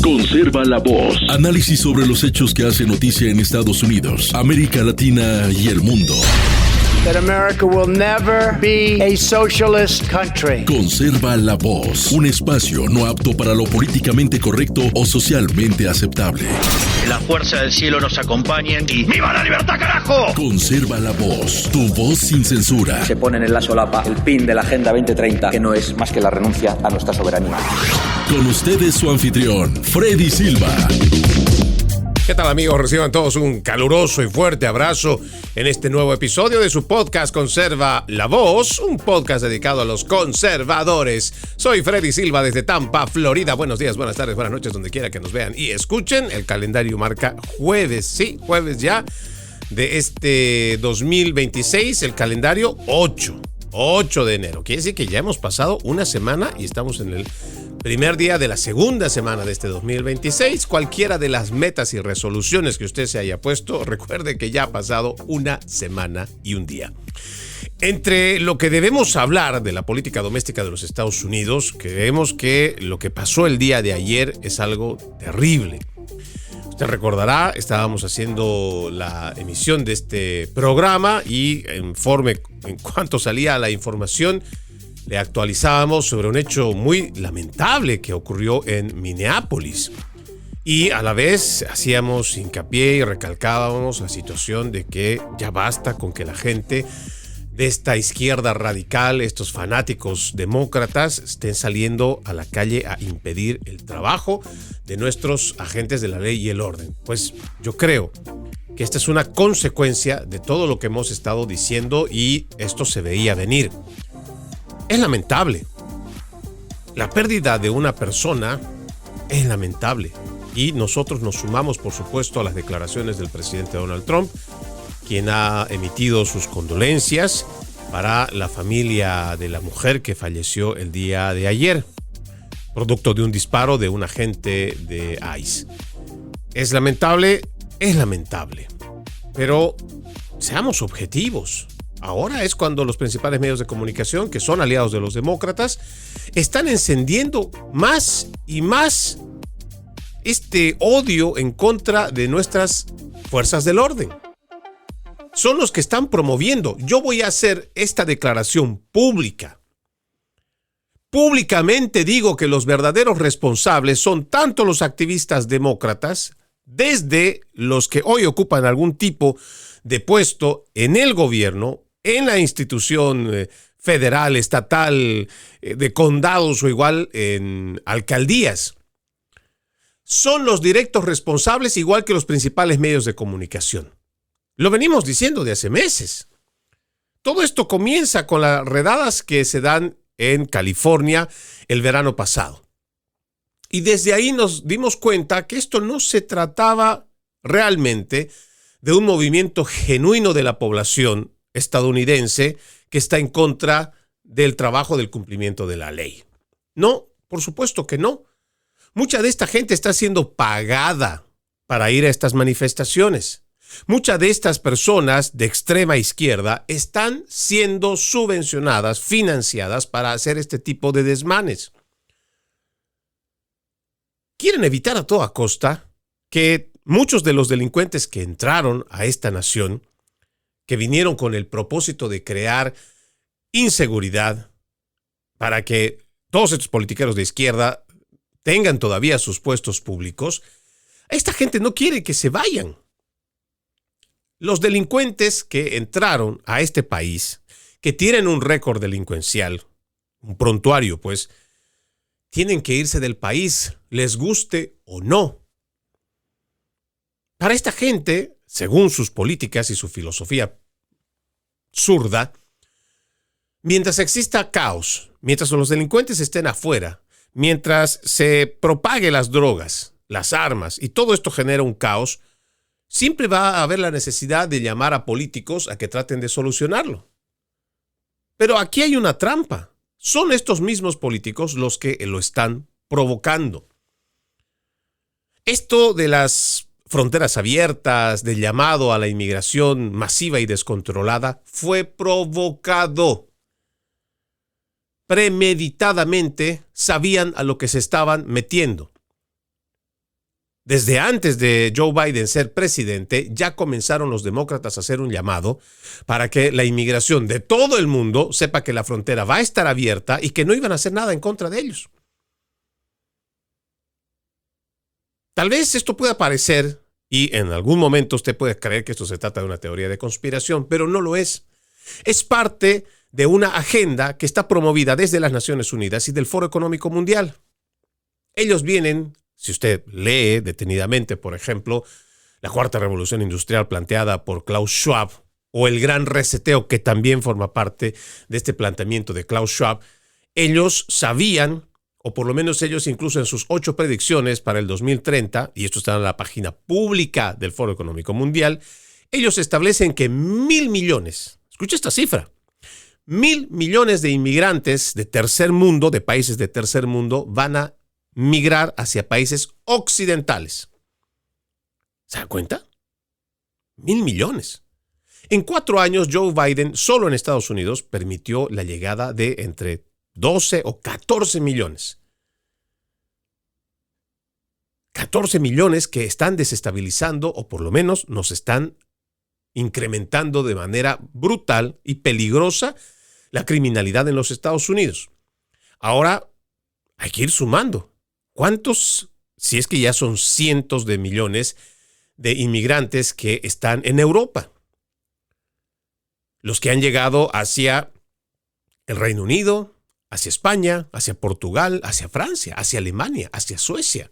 Conserva la voz. Análisis sobre los hechos que hacen noticia en Estados Unidos, América Latina y el mundo. That America will never be a socialist country. Conserva la voz. Un espacio no apto para lo políticamente correcto o socialmente aceptable. La fuerza del cielo nos acompañe y ¡viva la libertad, carajo! Conserva la voz. Tu voz sin censura. Se ponen en la solapa el pin de la Agenda 2030, que no es más que la renuncia a nuestra soberanía. Con ustedes su anfitrión, Freddy Silva. ¿Qué tal, amigos? Reciban todos un caluroso y fuerte abrazo en este nuevo episodio de su podcast Conserva la Voz, un podcast dedicado a los conservadores. Soy Freddy Silva desde Tampa, Florida. Buenos días, buenas tardes, buenas noches, donde quiera que nos vean y escuchen. El calendario marca jueves, sí, jueves ya de este 2026, el calendario 8 de enero. Quiere decir que ya hemos pasado una semana y estamos en el primer día de la segunda semana de este 2026. Cualquiera de las metas y resoluciones que usted se haya puesto, recuerde que ya ha pasado una semana y un día. Entre lo que debemos hablar de la política doméstica de los Estados Unidos, creemos que lo que pasó el día de ayer es algo terrible. Usted recordará, estábamos haciendo la emisión de este programa y en cuanto salía la información, le actualizábamos sobre un hecho muy lamentable que ocurrió en Minneapolis. Y a la vez hacíamos hincapié y recalcábamos la situación de que ya basta con que la gente de esta izquierda radical, estos fanáticos demócratas, estén saliendo a la calle a impedir el trabajo de nuestros agentes de la ley y el orden. Pues yo creo que esta es una consecuencia de todo lo que hemos estado diciendo y esto se veía venir. Es lamentable. La pérdida de una persona es lamentable. Y nosotros nos sumamos, por supuesto, a las declaraciones del presidente Donald Trump, quien ha emitido sus condolencias para la familia de la mujer que falleció el día de ayer, producto de un disparo de un agente de ICE. Es lamentable, pero seamos objetivos. Ahora es cuando los principales medios de comunicación, que son aliados de los demócratas, están encendiendo más y más este odio en contra de nuestras fuerzas del orden. Son los que están promoviendo. Yo voy a hacer esta declaración pública. Públicamente digo que los verdaderos responsables son tanto los activistas demócratas, desde los que hoy ocupan algún tipo de puesto en el gobierno, en la institución federal, estatal, de condados o igual en alcaldías. Son los directos responsables, igual que los principales medios de comunicación. Lo venimos diciendo de hace meses. Todo esto comienza con las redadas que se dan en California el verano pasado. Y desde ahí nos dimos cuenta que esto no se trataba realmente de un movimiento genuino de la población estadounidense que está en contra del trabajo del cumplimiento de la ley. No, por supuesto que no. Mucha de esta gente está siendo pagada para ir a estas manifestaciones. Muchas de estas personas de extrema izquierda están siendo subvencionadas, financiadas para hacer este tipo de desmanes. Quieren evitar a toda costa que muchos de los delincuentes que entraron a esta nación, que vinieron con el propósito de crear inseguridad para que todos estos politiqueros de izquierda tengan todavía sus puestos públicos, esta gente no quiere que se vayan. Los delincuentes que entraron a este país, que tienen un récord delincuencial, un prontuario, pues, tienen que irse del país, les guste o no. Para esta gente, según sus políticas y su filosofía zurda, mientras exista caos, mientras los delincuentes estén afuera, mientras se propague las drogas, las armas y todo esto genera un caos, siempre va a haber la necesidad de llamar a políticos a que traten de solucionarlo. Pero aquí hay una trampa. Son estos mismos políticos los que lo están provocando. Esto de las fronteras abiertas, del llamado a la inmigración masiva y descontrolada, fue provocado. Premeditadamente sabían a lo que se estaban metiendo. Desde antes de Joe Biden ser presidente, ya comenzaron los demócratas a hacer un llamado para que la inmigración de todo el mundo sepa que la frontera va a estar abierta y que no iban a hacer nada en contra de ellos. Tal vez esto pueda parecer, y en algún momento usted puede creer que esto se trata de una teoría de conspiración, pero no lo es. Es parte de una agenda que está promovida desde las Naciones Unidas y del Foro Económico Mundial. Ellos vienen, si usted lee detenidamente, por ejemplo, la Cuarta Revolución Industrial planteada por Klaus Schwab, o el Gran Reseteo, que también forma parte de este planteamiento de Klaus Schwab, ellos sabían, o por lo menos ellos incluso en sus 8 predicciones para el 2030, y esto está en la página pública del Foro Económico Mundial, ellos establecen que 1.000 millones, escucha esta cifra, 1.000 millones de inmigrantes de tercer mundo, de países de tercer mundo, van a migrar hacia países occidentales. ¿Se da cuenta? 1.000 millones. En 4 años, Joe Biden, solo en Estados Unidos, permitió la llegada de entre 12 o 14 millones. 14 millones que están desestabilizando, o por lo menos nos están incrementando de manera brutal y peligrosa la criminalidad en los Estados Unidos. Ahora hay que ir sumando. ¿Cuántos, si es que ya son cientos de millones de inmigrantes que están en Europa? Los que han llegado hacia el Reino Unido, hacia España, hacia Portugal, hacia Francia, hacia Alemania, hacia Suecia.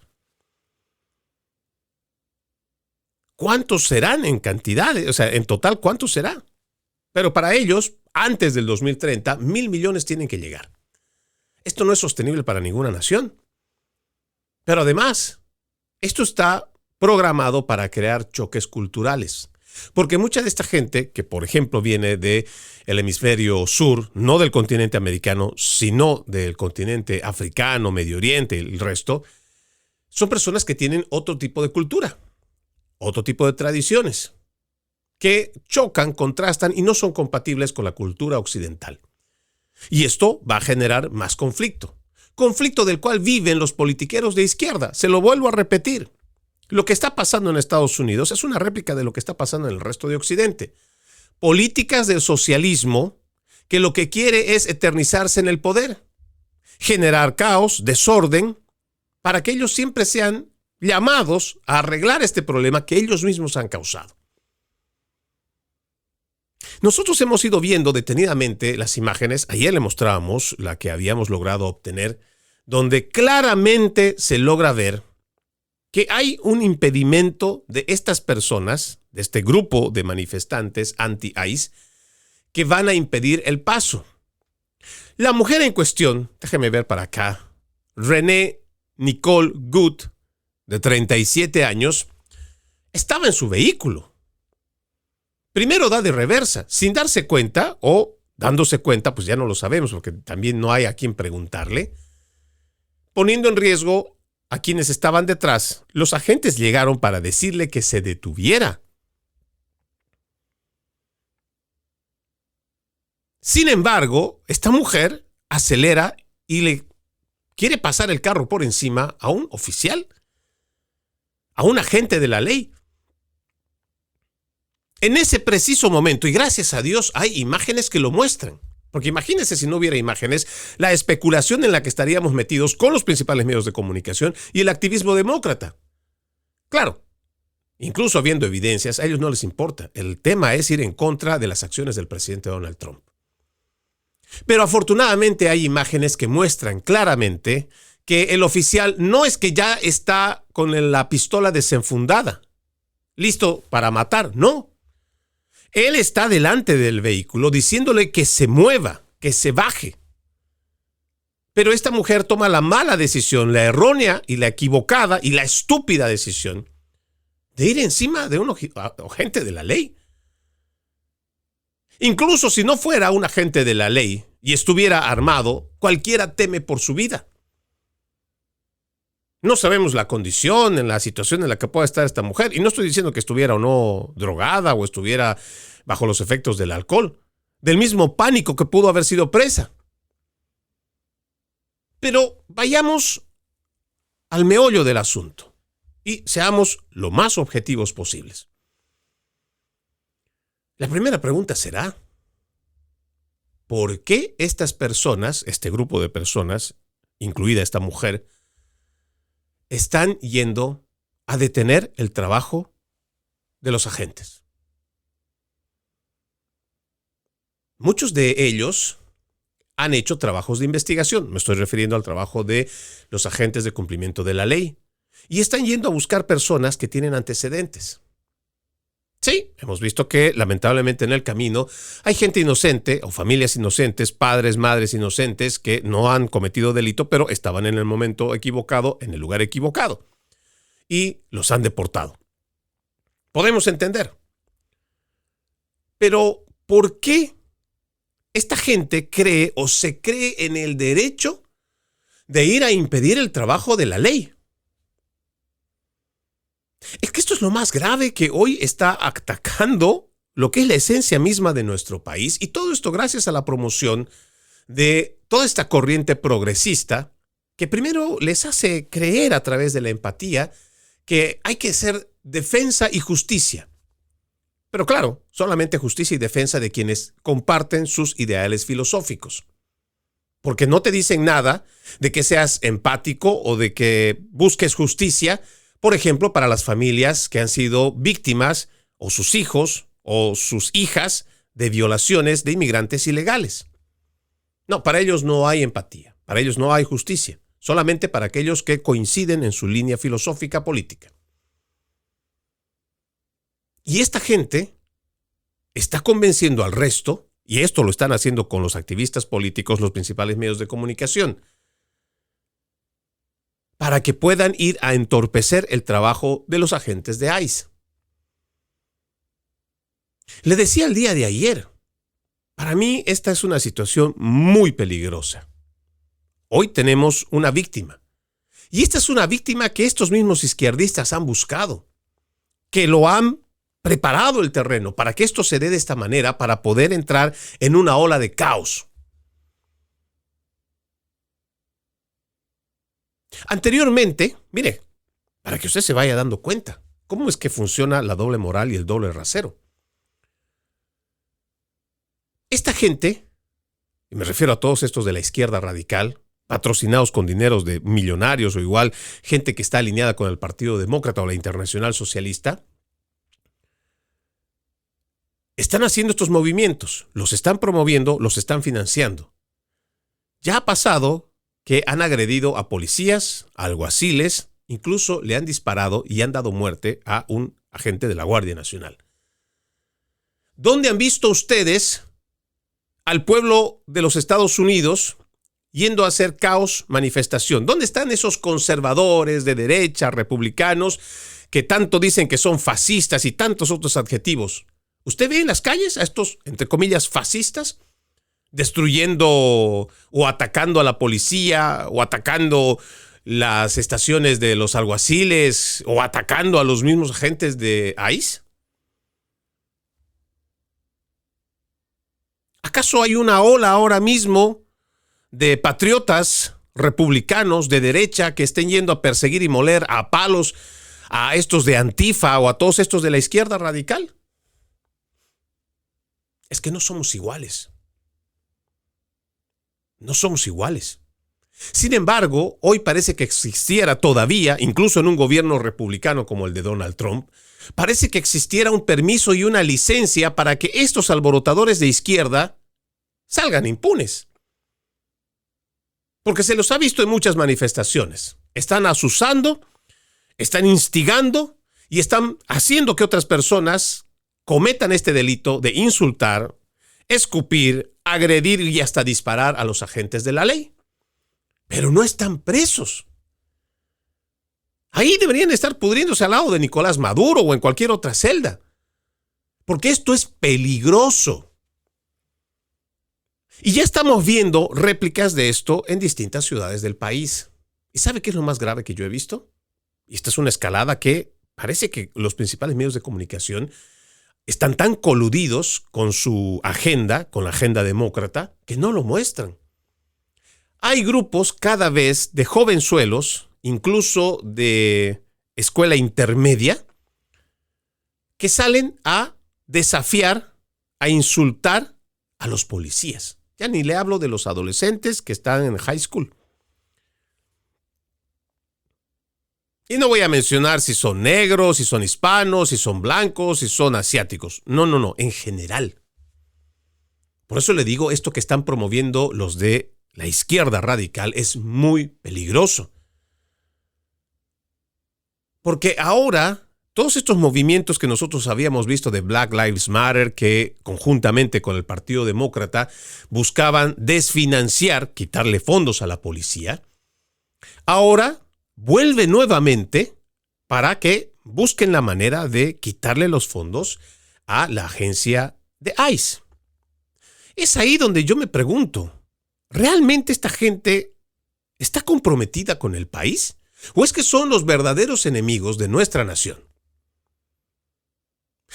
¿Cuántos serán en cantidades? O sea, en total, ¿cuántos será? Pero para ellos, antes del 2030, 1.000 millones tienen que llegar. Esto no es sostenible para ninguna nación. Pero además, esto está programado para crear choques culturales. Porque mucha de esta gente, que por ejemplo viene del hemisferio sur, no del continente americano, sino del continente africano, Medio Oriente y el resto, son personas que tienen otro tipo de cultura, otro tipo de tradiciones, que chocan, contrastan y no son compatibles con la cultura occidental. Y esto va a generar más conflicto. Conflicto del cual viven los politiqueros de izquierda. Se lo vuelvo a repetir. Lo que está pasando en Estados Unidos es una réplica de lo que está pasando en el resto de Occidente. Políticas del socialismo que lo que quiere es eternizarse en el poder, generar caos, desorden, para que ellos siempre sean llamados a arreglar este problema que ellos mismos han causado. Nosotros hemos ido viendo detenidamente las imágenes. Ayer le mostrábamos la que habíamos logrado obtener, donde claramente se logra ver que hay un impedimento de estas personas, de este grupo de manifestantes anti-ICE, que van a impedir el paso. La mujer en cuestión, déjeme ver para acá, Renee Nicole Good, de 37 años, estaba en su vehículo. Primero da de reversa, sin darse cuenta, o dándose cuenta, pues ya no lo sabemos, porque también no hay a quien preguntarle, poniendo en riesgo a quienes estaban detrás. Los agentes llegaron para decirle que se detuviera. Sin embargo, esta mujer acelera y le quiere pasar el carro por encima a un oficial, a un agente de la ley. En ese preciso momento, y gracias a Dios hay imágenes que lo muestran, porque imagínense si no hubiera imágenes, la especulación en la que estaríamos metidos con los principales medios de comunicación y el activismo demócrata. Claro, incluso habiendo evidencias, a ellos no les importa. El tema es ir en contra de las acciones del presidente Donald Trump. Pero afortunadamente hay imágenes que muestran claramente que el oficial no es que ya está con la pistola desenfundada, listo para matar, no. Él está delante del vehículo diciéndole que se mueva, que se baje. Pero esta mujer toma la mala decisión, la errónea y la equivocada y la estúpida decisión de ir encima de un agente de la ley. Incluso si no fuera un agente de la ley y estuviera armado, cualquiera teme por su vida. No sabemos la condición, en la situación en la que pueda estar esta mujer. Y no estoy diciendo que estuviera o no drogada o estuviera bajo los efectos del alcohol, del mismo pánico que pudo haber sido presa. Pero vayamos al meollo del asunto. Y seamos lo más objetivos posibles. La primera pregunta será, ¿por qué estas personas, este grupo de personas, incluida esta mujer, están yendo a detener el trabajo de los agentes? Muchos de ellos han hecho trabajos de investigación. Me estoy refiriendo al trabajo de los agentes de cumplimiento de la ley. Y están yendo a buscar personas que tienen antecedentes. Sí, hemos visto que lamentablemente en el camino hay gente inocente o familias inocentes, padres, madres inocentes que no han cometido delito, pero estaban en el momento equivocado, en el lugar equivocado. Y los han deportado. Podemos entender. Pero, ¿por qué esta gente cree o se cree en el derecho de ir a impedir el trabajo de la ley? Es que esto es lo más grave, que hoy está atacando lo que es la esencia misma de nuestro país, y todo esto gracias a la promoción de toda esta corriente progresista que primero les hace creer a través de la empatía que hay que hacer defensa y justicia. Pero claro, solamente justicia y defensa de quienes comparten sus ideales filosóficos. Porque no te dicen nada de que seas empático o de que busques justicia, por ejemplo, para las familias que han sido víctimas, o sus hijos, o sus hijas, de violaciones de inmigrantes ilegales. No, para ellos no hay empatía, para ellos no hay justicia, solamente para aquellos que coinciden en su línea filosófica política. Y esta gente está convenciendo al resto, y esto lo están haciendo con los activistas políticos, los principales medios de comunicación, para que puedan ir a entorpecer el trabajo de los agentes de ICE. Le decía el día de ayer, para mí esta es una situación muy peligrosa. Hoy tenemos una víctima. Y esta es una víctima que estos mismos izquierdistas han buscado, que lo han preparado el terreno para que esto se dé de esta manera, para poder entrar en una ola de caos. Anteriormente, mire, para que usted se vaya dando cuenta, ¿cómo es que funciona la doble moral y el doble rasero? Esta gente, y me refiero a todos estos de la izquierda radical, patrocinados con dineros de millonarios o igual gente que está alineada con el Partido Demócrata o la Internacional Socialista, están haciendo estos movimientos, los están promoviendo, los están financiando. Ya ha pasado que han agredido a policías, a alguaciles, incluso le han disparado y han dado muerte a un agente de la Guardia Nacional. ¿Dónde han visto ustedes al pueblo de los Estados Unidos yendo a hacer caos, manifestación? ¿Dónde están esos conservadores de derecha, republicanos, que tanto dicen que son fascistas y tantos otros adjetivos? ¿Usted ve en las calles a estos, entre comillas, fascistas, destruyendo o atacando a la policía, o atacando las estaciones de los alguaciles, o atacando a los mismos agentes de ICE? ¿Acaso hay una ola ahora mismo de patriotas republicanos de derecha que estén yendo a perseguir y moler a palos a estos de Antifa o a todos estos de la izquierda radical? Es que no somos iguales. No somos iguales. Sin embargo, hoy parece que existiera todavía, incluso en un gobierno republicano como el de Donald Trump, parece que existiera un permiso y una licencia para que estos alborotadores de izquierda salgan impunes. Porque se los ha visto en muchas manifestaciones. Están asusando, están instigando y están haciendo que otras personas cometan este delito de insultar, escupir, agredir y hasta disparar a los agentes de la ley. Pero no están presos. Ahí deberían estar pudriéndose al lado de Nicolás Maduro o en cualquier otra celda. Porque esto es peligroso. Y ya estamos viendo réplicas de esto en distintas ciudades del país. ¿Y sabe qué es lo más grave que yo he visto? Y esta es una escalada que parece que los principales medios de comunicación están tan coludidos con su agenda, con la agenda demócrata, que no lo muestran. Hay grupos cada vez de jovenzuelos, incluso de escuela intermedia que salen a desafiar, a insultar a los policías. Ya ni le hablo de los adolescentes que están en high school. Y no voy a mencionar si son negros, si son hispanos, si son blancos, si son asiáticos. No, en general. Por eso le digo, esto que están promoviendo los de la izquierda radical es muy peligroso. Porque ahora, todos estos movimientos que nosotros habíamos visto de Black Lives Matter, que conjuntamente con el Partido Demócrata buscaban desfinanciar, quitarle fondos a la policía, ahora vuelve nuevamente para que busquen la manera de quitarle los fondos a la agencia de ICE. Es ahí donde yo me pregunto, ¿realmente esta gente está comprometida con el país? ¿O es que son los verdaderos enemigos de nuestra nación?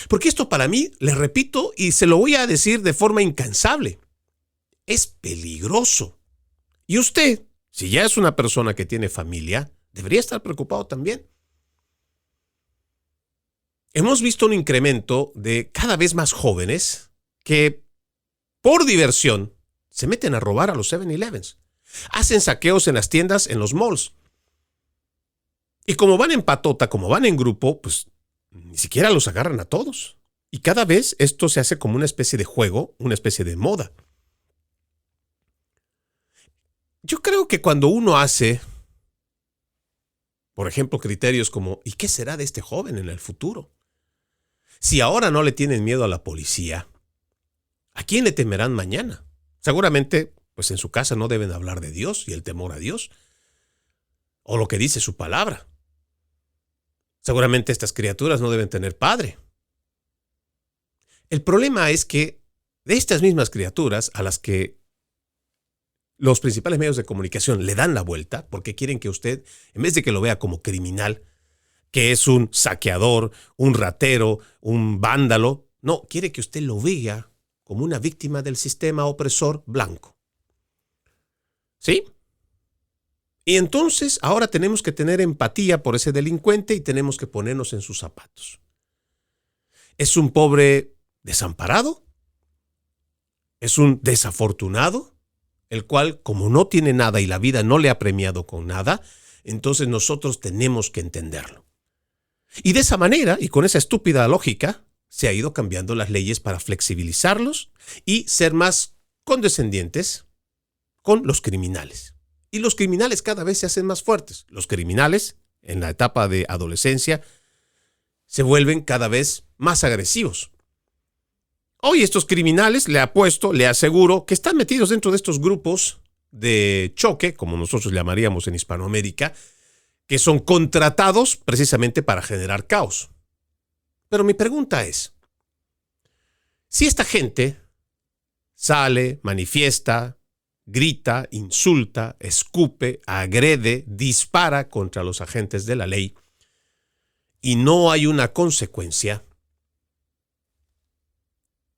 Porque esto para mí, les repito y se lo voy a decir de forma incansable, es peligroso. Y usted, si ya es una persona que tiene familia, debería estar preocupado también. Hemos visto un incremento de cada vez más jóvenes que, por diversión, se meten a robar a los 7-Elevens. Hacen saqueos en las tiendas, en los malls. Y como van en patota, como van en grupo, pues ni siquiera los agarran a todos. Y cada vez esto se hace como una especie de juego, una especie de moda. Yo creo que cuando uno hace, por ejemplo, criterios como ¿y qué será de este joven en el futuro? Si ahora no le tienen miedo a la policía, ¿a quién le temerán mañana? Seguramente, pues en su casa no deben hablar de Dios y el temor a Dios, o lo que dice su palabra. Seguramente estas criaturas no deben tener padre. El problema es que de estas mismas criaturas a las que los principales medios de comunicación le dan la vuelta porque quieren que usted, en vez de que lo vea como criminal, que es un saqueador, un ratero, un vándalo, no, quiere que usted lo vea como una víctima del sistema opresor blanco. ¿Sí? Y entonces ahora tenemos que tener empatía por ese delincuente y tenemos que ponernos en sus zapatos. ¿Es un pobre desamparado? ¿Es un desafortunado? El cual, como no tiene nada y la vida no le ha premiado con nada, entonces nosotros tenemos que entenderlo. Y de esa manera, y con esa estúpida lógica, se ha ido cambiando las leyes para flexibilizarlos y ser más condescendientes con los criminales. Y los criminales cada vez se hacen más fuertes. Los criminales, en la etapa de adolescencia, se vuelven cada vez más agresivos. Hoy estos criminales, le apuesto, le aseguro, que están metidos dentro de estos grupos de choque, como nosotros llamaríamos en Hispanoamérica, que son contratados precisamente para generar caos. Pero mi pregunta es, si esta gente sale, manifiesta, grita, insulta, escupe, agrede, dispara contra los agentes de la ley y no hay una consecuencia,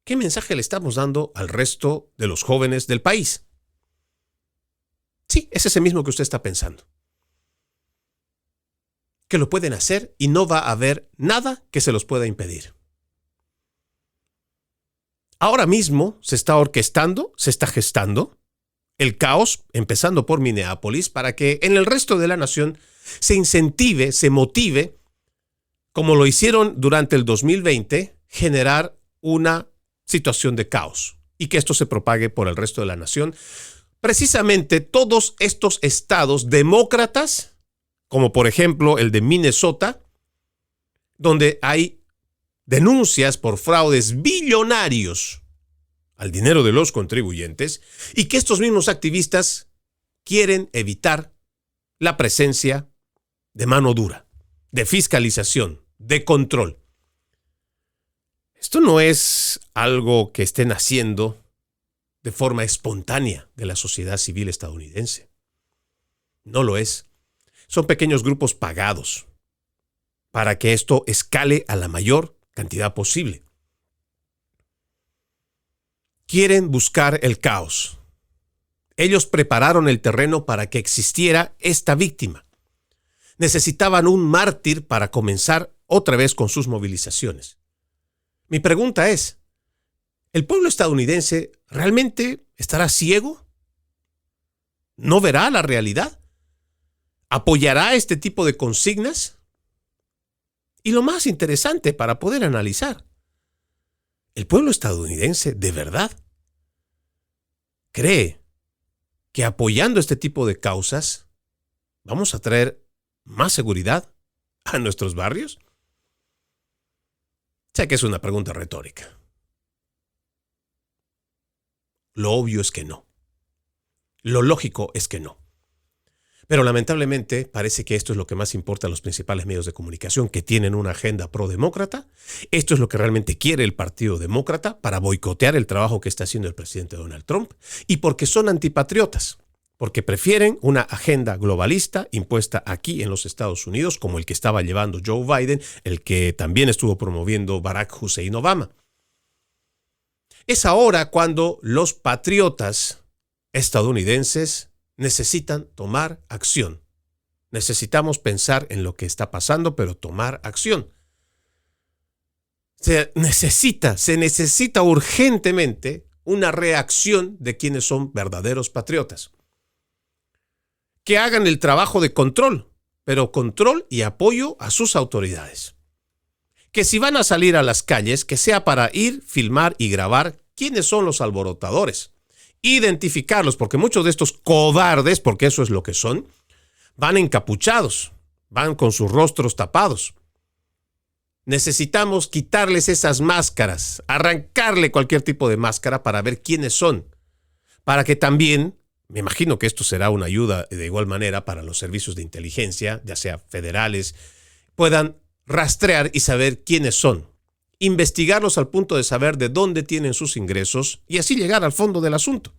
¿qué mensaje le estamos dando al resto de los jóvenes del país? Sí, es ese mismo que usted está pensando. Que lo pueden hacer y no va a haber nada que se los pueda impedir. Ahora mismo se está orquestando, se está gestando el caos, empezando por Minneapolis, para que en el resto de la nación se incentive, se motive, como lo hicieron durante el 2020, generar una situación de caos y que esto se propague por el resto de la nación. Precisamente todos estos estados demócratas, como por ejemplo el de Minnesota, donde hay denuncias por fraudes billonarios al dinero de los contribuyentes y que estos mismos activistas quieren evitar la presencia de mano dura, de fiscalización, de control. Esto no es algo que estén haciendo de forma espontánea de la sociedad civil estadounidense. No lo es. Son pequeños grupos pagados para que esto escale a la mayor cantidad posible. Quieren buscar el caos. Ellos prepararon el terreno para que existiera esta víctima. necesitaban un mártir para comenzar otra vez con sus movilizaciones. Mi pregunta es, ¿el pueblo estadounidense realmente estará ciego? ¿No verá la realidad? ¿Apoyará este tipo de consignas? Y lo más interesante para poder analizar, ¿el pueblo estadounidense de verdad cree que apoyando este tipo de causas vamos a traer más seguridad a nuestros barrios? Sé que es una pregunta retórica. Lo obvio es que no. Lo lógico es que no. Pero lamentablemente parece que esto es lo que más importa a los principales medios de comunicación, que tienen una agenda pro-demócrata. Esto es lo que realmente quiere el Partido Demócrata para boicotear el trabajo que está haciendo el presidente Donald Trump, y porque son antipatriotas, porque prefieren una agenda globalista impuesta aquí en los Estados Unidos, como el que estaba llevando Joe Biden, el que también estuvo promoviendo Barack Hussein Obama. Es ahora cuando los patriotas estadounidenses necesitan tomar acción. Necesitamos pensar en lo que está pasando, pero tomar acción. Se necesita urgentemente una reacción de quienes son verdaderos patriotas. Que hagan el trabajo de control, pero control y apoyo a sus autoridades. Que si van a salir a las calles, que sea para ir, filmar y grabar quiénes son los alborotadores. Identificarlos, porque muchos de estos cobardes, porque eso es lo que son, van encapuchados, van con sus rostros tapados. Necesitamos quitarles esas máscaras, arrancarle cualquier tipo de máscara para ver quiénes son, para que también, me imagino que esto será una ayuda de igual manera para los servicios de inteligencia, ya sea federales, puedan rastrear y saber quiénes son. Investigarlos al punto de saber de dónde tienen sus ingresos y así llegar al fondo del asunto.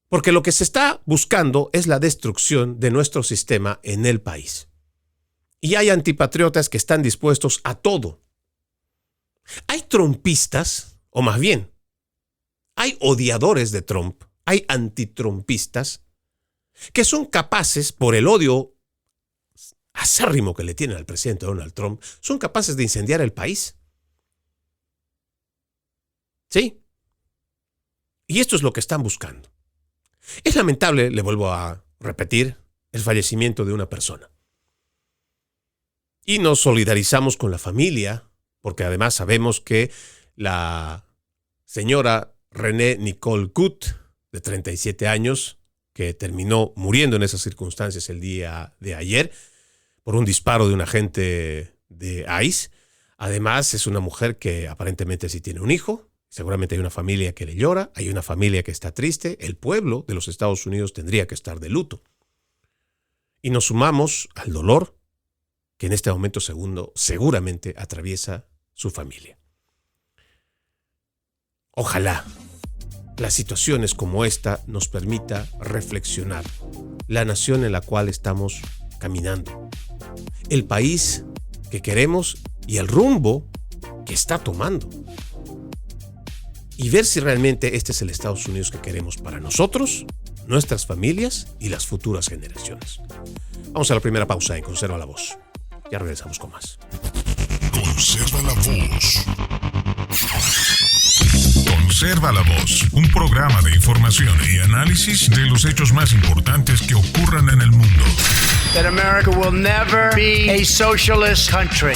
Porque lo que se está buscando es la destrucción de nuestro sistema en el país. Y hay antipatriotas que están dispuestos a todo. Hay trumpistas, o más bien, hay odiadores de Trump, hay antitrumpistas, que son capaces, por el odio acérrimo que le tienen al presidente Donald Trump, son capaces de incendiar el país. ¿Sí? Y esto es lo que están buscando. Es lamentable, le vuelvo a repetir, el fallecimiento de una persona. Y nos solidarizamos con la familia, porque además sabemos que la señora Renee Nicole Good, de 37 años, que terminó muriendo en esas circunstancias el día de ayer, por un disparo de un agente de ICE. Además, es una mujer que aparentemente sí tiene un hijo. Seguramente hay una familia que le llora, hay una familia que está triste. El pueblo de los Estados Unidos tendría que estar de luto. Y nos sumamos al dolor que en este momento seguramente atraviesa su familia. Ojalá las situaciones como esta nos permita reflexionar la nación en la cual estamos caminando, el país que queremos y el rumbo que está tomando, y ver si realmente este es el Estados Unidos que queremos para nosotros, nuestras familias y las futuras generaciones. Vamos a la primera pausa en Conserva la Voz. Ya regresamos con más. Conserva la Voz. Conserva la Voz, un programa de información y análisis de los hechos más importantes que ocurran en el mundo. That America will never be a socialist country.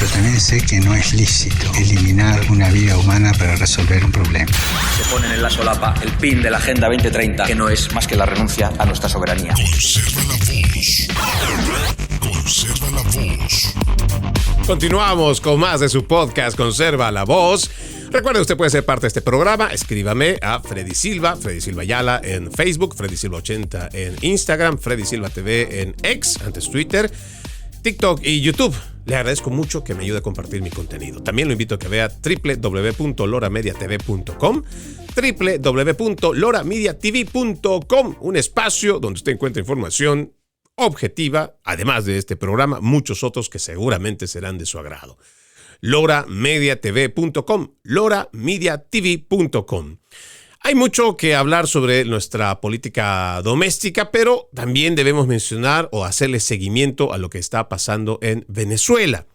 Pero también sé que no es lícito eliminar una vida humana para resolver un problema. Se ponen en la solapa el pin de la Agenda 2030, que no es más que la renuncia a nuestra soberanía. Conserva la Voz. Conserva la Voz. Continuamos con más de su podcast Conserva la Voz. Recuerde, usted puede ser parte de este programa. Escríbame a Freddy Silva Ayala en Facebook, Freddy Silva 80 en Instagram, Freddy Silva TV en X, antes Twitter, TikTok y YouTube. Le agradezco mucho que me ayude a compartir mi contenido. También lo invito a que vea www.loramediatv.com, www.loramediatv.com, un espacio donde usted encuentra información objetiva, además de este programa, muchos otros que seguramente serán de su agrado. loramediatv.com, loramediatv.com. Hay mucho que hablar sobre nuestra política doméstica, pero también debemos mencionar o hacerle seguimiento a lo que está pasando en Venezuela.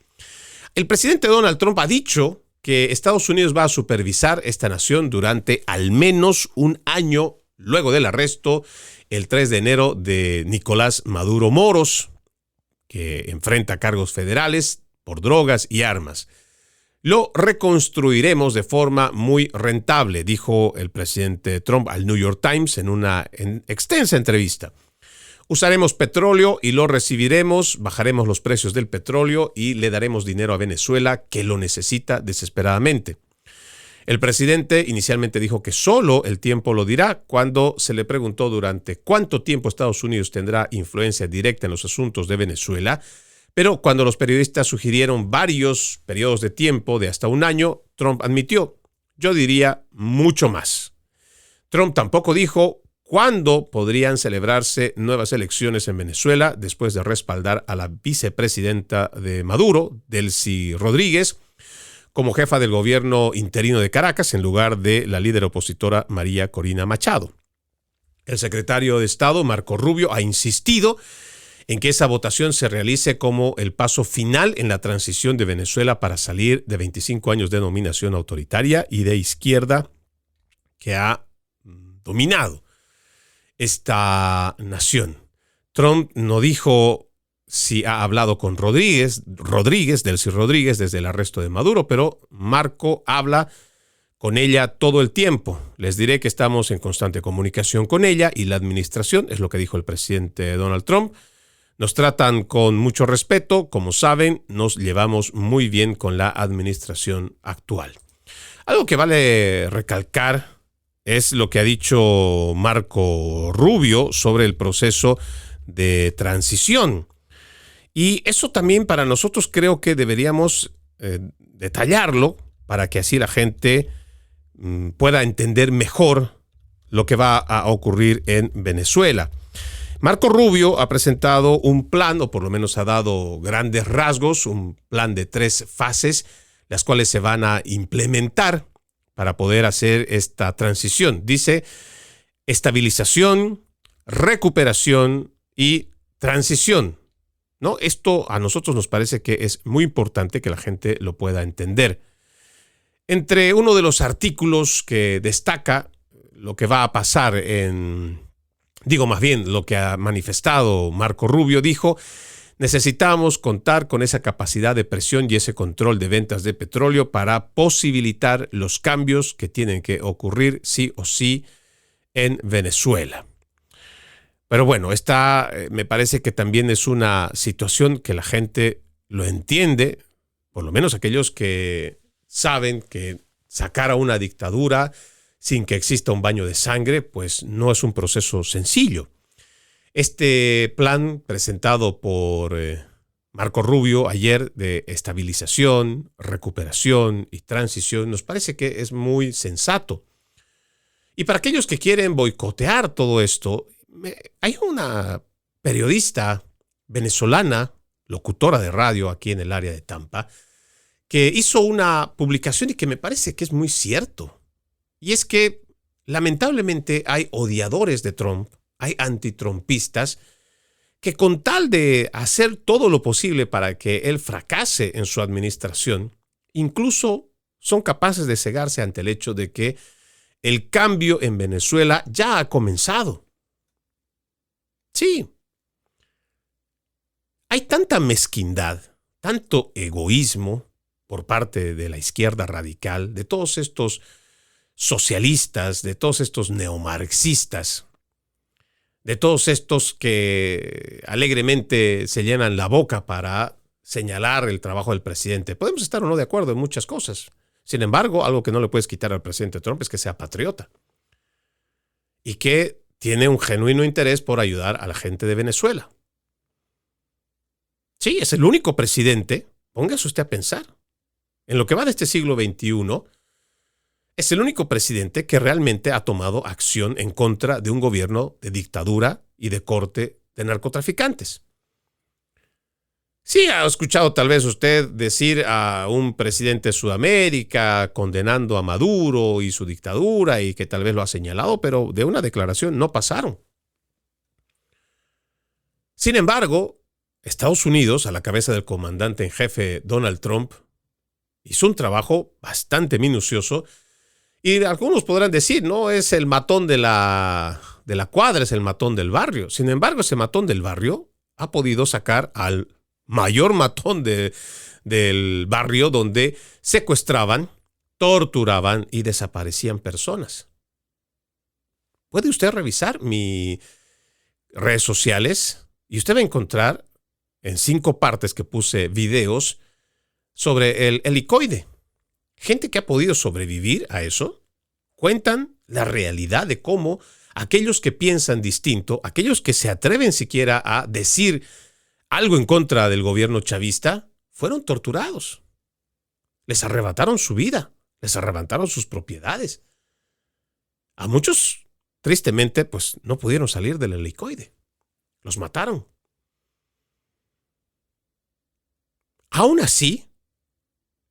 El presidente Donald Trump ha dicho que Estados Unidos va a supervisar esta nación durante al menos un año luego del arresto el 3 de enero de Nicolás Maduro Moros, que enfrenta cargos federales por drogas y armas. Lo reconstruiremos de forma muy rentable, dijo el presidente Trump al New York Times en una extensa entrevista. Usaremos petróleo y lo recibiremos, bajaremos los precios del petróleo y le daremos dinero a Venezuela, que lo necesita desesperadamente. El presidente inicialmente dijo que solo el tiempo lo dirá cuando se le preguntó durante cuánto tiempo Estados Unidos tendrá influencia directa en los asuntos de Venezuela, pero cuando los periodistas sugirieron varios periodos de tiempo de hasta un año, Trump admitió, yo diría mucho más. Trump tampoco dijo cuándo podrían celebrarse nuevas elecciones en Venezuela después de respaldar a la vicepresidenta de Maduro, Delcy Rodríguez, como jefa del gobierno interino de Caracas en lugar de la líder opositora María Corina Machado. El secretario de Estado, Marco Rubio, ha insistido en que esa votación se realice como el paso final en la transición de Venezuela para salir de 25 años de dominación autoritaria y de izquierda que ha dominado esta nación. Trump no dijo si ha hablado con Delcy Rodríguez desde el arresto de Maduro, pero Marco habla con ella todo el tiempo. Les diré que estamos en constante comunicación con ella y la administración, es lo que dijo el presidente Donald Trump. Nos tratan con mucho respeto, como saben, nos llevamos muy bien con la administración actual. Algo que vale recalcar es lo que ha dicho Marco Rubio sobre el proceso de transición. Y eso también para nosotros creo que deberíamos detallarlo para que así la gente pueda entender mejor lo que va a ocurrir en Venezuela. Marco Rubio ha presentado un plan, o por lo menos ha dado grandes rasgos, un plan de 3 fases, las cuales se van a implementar para poder hacer esta transición. Dice estabilización, recuperación y transición, ¿no? Esto a nosotros nos parece que es muy importante que la gente lo pueda entender. Entre uno de los artículos que destaca lo que va a pasar lo que ha manifestado Marco Rubio, dijo, necesitamos contar con esa capacidad de presión y ese control de ventas de petróleo para posibilitar los cambios que tienen que ocurrir sí o sí en Venezuela. Pero bueno, esta me parece que también es una situación que la gente lo entiende, por lo menos aquellos que saben que sacar a una dictadura sin que exista un baño de sangre, pues no es un proceso sencillo. Este plan presentado por Marco Rubio ayer de estabilización, recuperación y transición nos parece que es muy sensato. Y para aquellos que quieren boicotear todo esto, hay una periodista venezolana, locutora de radio aquí en el área de Tampa, que hizo una publicación y que me parece que es muy cierto. Y es que, lamentablemente, hay odiadores de Trump, hay antitrumpistas, que con tal de hacer todo lo posible para que él fracase en su administración, incluso son capaces de cegarse ante el hecho de que el cambio en Venezuela ya ha comenzado. Sí. Hay tanta mezquindad, tanto egoísmo por parte de la izquierda radical, de todos estos socialistas, de todos estos neomarxistas, de todos estos que alegremente se llenan la boca para señalar el trabajo del presidente. Podemos estar o no de acuerdo en muchas cosas. Sin embargo, algo que no le puedes quitar al presidente Trump es que sea patriota y que tiene un genuino interés por ayudar a la gente de Venezuela. Sí, es el único presidente, póngase usted a pensar, en lo que va de este siglo XXI, es el único presidente que realmente ha tomado acción en contra de un gobierno de dictadura y de corte de narcotraficantes. Sí, ha escuchado tal vez usted decir a un presidente de Sudamérica condenando a Maduro y su dictadura y que tal vez lo ha señalado, pero de una declaración no pasaron. Sin embargo, Estados Unidos, a la cabeza del comandante en jefe Donald Trump, hizo un trabajo bastante minucioso y algunos podrán decir, no es el matón de la cuadra, es el matón del barrio. Sin embargo, ese matón del barrio ha podido sacar al mayor matón del barrio donde secuestraban, torturaban y desaparecían personas. Puede usted revisar mis redes sociales y usted va a encontrar en 5 partes que puse videos sobre el helicoide. Gente que ha podido sobrevivir a eso cuentan la realidad de cómo aquellos que piensan distinto, aquellos que se atreven siquiera a decir algo en contra del gobierno chavista, fueron torturados. Les arrebataron su vida, les arrebataron sus propiedades. A muchos, tristemente, pues no pudieron salir del helicoide. Los mataron. Aún así,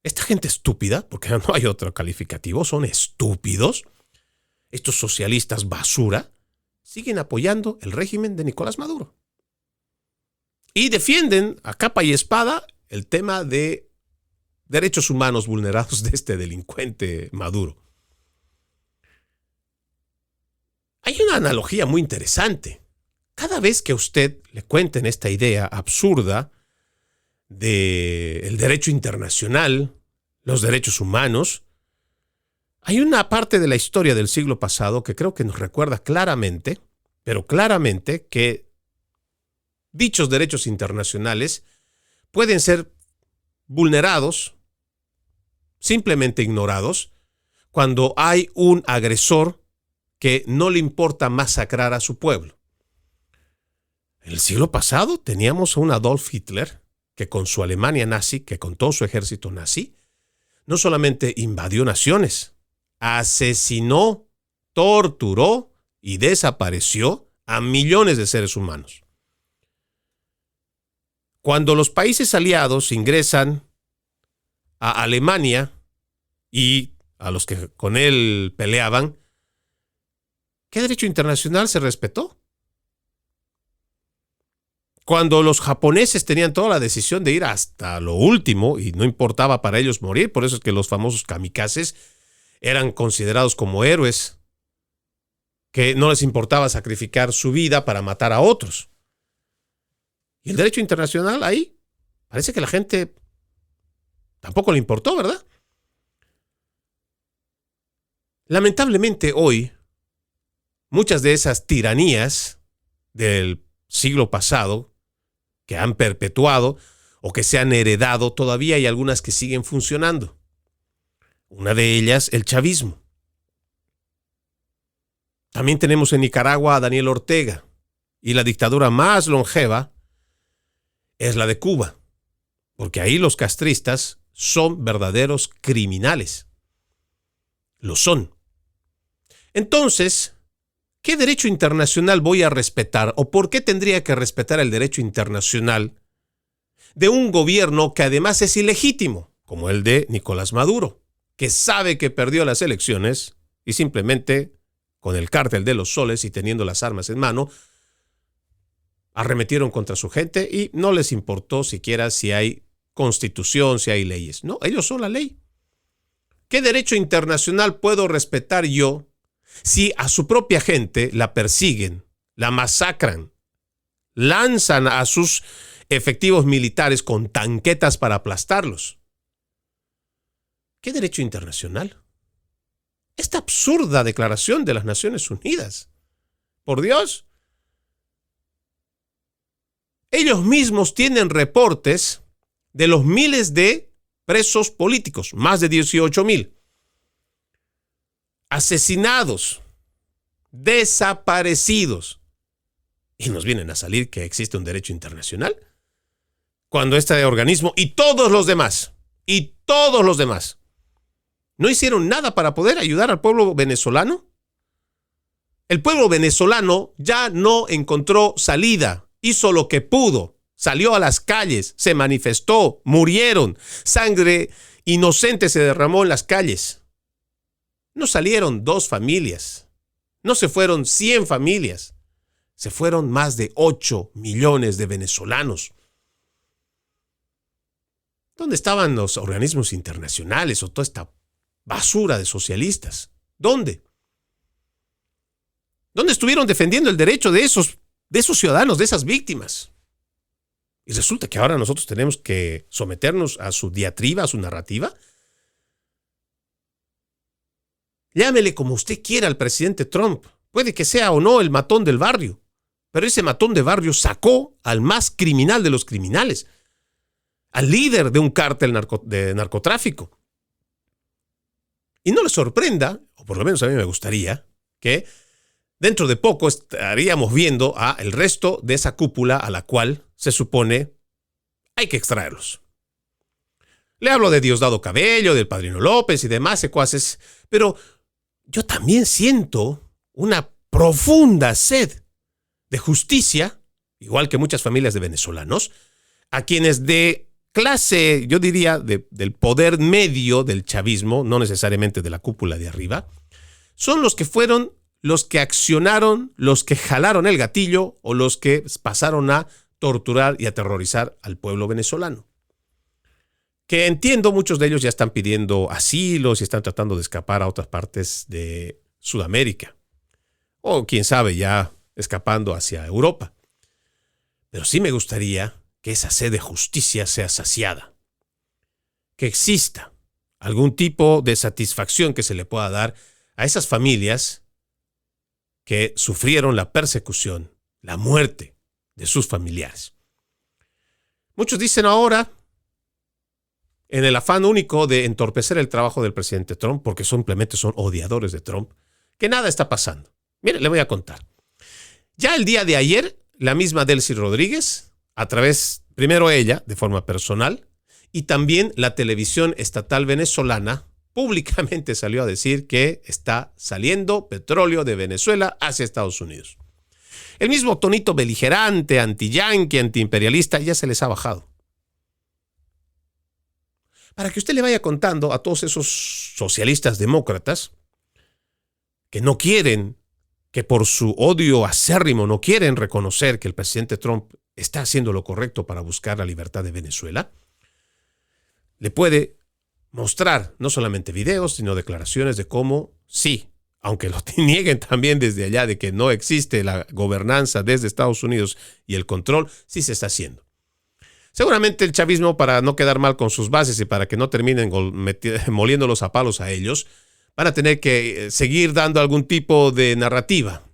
esta gente estúpida, porque no hay otro calificativo, son estúpidos, estos socialistas basura, siguen apoyando el régimen de Nicolás Maduro. Y defienden a capa y espada el tema de derechos humanos vulnerados de este delincuente Maduro. Hay una analogía muy interesante. Cada vez que a usted le cuenten esta idea absurda del derecho internacional, los derechos humanos, hay una parte de la historia del siglo pasado que creo que nos recuerda claramente, pero claramente, que dichos derechos internacionales pueden ser vulnerados, simplemente ignorados, cuando hay un agresor que no le importa masacrar a su pueblo. En el siglo pasado teníamos a un Adolf Hitler que con su Alemania nazi, que con todo su ejército nazi, no solamente invadió naciones, asesinó, torturó y desapareció a millones de seres humanos. Cuando los países aliados ingresan a Alemania y a los que con él peleaban, ¿qué derecho internacional se respetó? Cuando los japoneses tenían toda la decisión de ir hasta lo último y no importaba para ellos morir, por eso es que los famosos kamikazes eran considerados como héroes, que no les importaba sacrificar su vida para matar a otros. Y el derecho internacional ahí, parece que la gente tampoco le importó, ¿verdad? Lamentablemente hoy, muchas de esas tiranías del siglo pasado, que han perpetuado o que se han heredado, todavía hay algunas que siguen funcionando. Una de ellas, el chavismo. También tenemos en Nicaragua a Daniel Ortega, y la dictadura más longeva es la de Cuba, porque ahí los castristas son verdaderos criminales. Lo son. Entonces, ¿qué derecho internacional voy a respetar o por qué tendría que respetar el derecho internacional de un gobierno que además es ilegítimo, como el de Nicolás Maduro, que sabe que perdió las elecciones y simplemente, con el cártel de los soles y teniendo las armas en mano, arremetieron contra su gente y no les importó siquiera si hay constitución, si hay leyes? No, ellos son la ley. ¿Qué derecho internacional puedo respetar yo si a su propia gente la persiguen, la masacran, lanzan a sus efectivos militares con tanquetas para aplastarlos? ¿Qué derecho internacional? Esta absurda declaración de las Naciones Unidas. Por Dios. Ellos mismos tienen reportes de los miles de presos políticos, más de 18,000. Asesinados, desaparecidos. Y nos vienen a salir que existe un derecho internacional, cuando este organismo y todos los demás, no hicieron nada para poder ayudar al pueblo venezolano. El pueblo venezolano ya no encontró salida, hizo lo que pudo, salió a las calles, se manifestó, murieron, sangre inocente se derramó en las calles. No salieron 2 familias, no se fueron 100 familias, se fueron más de 8 millones de venezolanos. ¿Dónde estaban los organismos internacionales o toda esta basura de socialistas? ¿Dónde? ¿Dónde estuvieron defendiendo el derecho de esos ciudadanos, de esas víctimas? Y resulta que ahora nosotros tenemos que someternos a su diatriba, a su narrativa. Llámele como usted quiera al presidente Trump. Puede que sea o no el matón del barrio, pero ese matón de barrio sacó al más criminal de los criminales, al líder de un cártel de narcotráfico. Y no le sorprenda, o por lo menos a mí me gustaría, que dentro de poco estaríamos viendo a el resto de esa cúpula a la cual se supone hay que extraerlos. Le hablo de Diosdado Cabello, del Padrino López y demás secuaces, pero yo también siento una profunda sed de justicia, igual que muchas familias de venezolanos, a quienes de clase, yo diría, del poder medio del chavismo, no necesariamente de la cúpula de arriba, son los que fueron los que accionaron, los que jalaron el gatillo o los que pasaron a torturar y aterrorizar al pueblo venezolano. Que entiendo, muchos de ellos ya están pidiendo asilos y están tratando de escapar a otras partes de Sudamérica. O quién sabe, ya escapando hacia Europa. Pero sí me gustaría que esa sed de justicia sea saciada. Que exista algún tipo de satisfacción que se le pueda dar a esas familias que sufrieron la persecución, la muerte de sus familiares. Muchos dicen ahora, en el afán único de entorpecer el trabajo del presidente Trump, porque simplemente son odiadores de Trump, que nada está pasando. Mire, le voy a contar. Ya el día de ayer, la misma Delcy Rodríguez, a través, primero ella, de forma personal, y también la televisión estatal venezolana, públicamente salió a decir que está saliendo petróleo de Venezuela hacia Estados Unidos. El mismo tonito beligerante, anti-yanqui, anti-imperialista, ya se les ha bajado. Para que usted le vaya contando a todos esos socialistas demócratas que no quieren, que por su odio acérrimo no quieren reconocer que el presidente Trump está haciendo lo correcto para buscar la libertad de Venezuela, le puede mostrar no solamente videos, sino declaraciones de cómo sí, aunque lo nieguen también desde allá de que no existe la gobernanza desde Estados Unidos y el control, sí se está haciendo. Seguramente el chavismo, para no quedar mal con sus bases y para que no terminen moliéndolos a palos a ellos, van a tener que seguir dando algún tipo de narrativa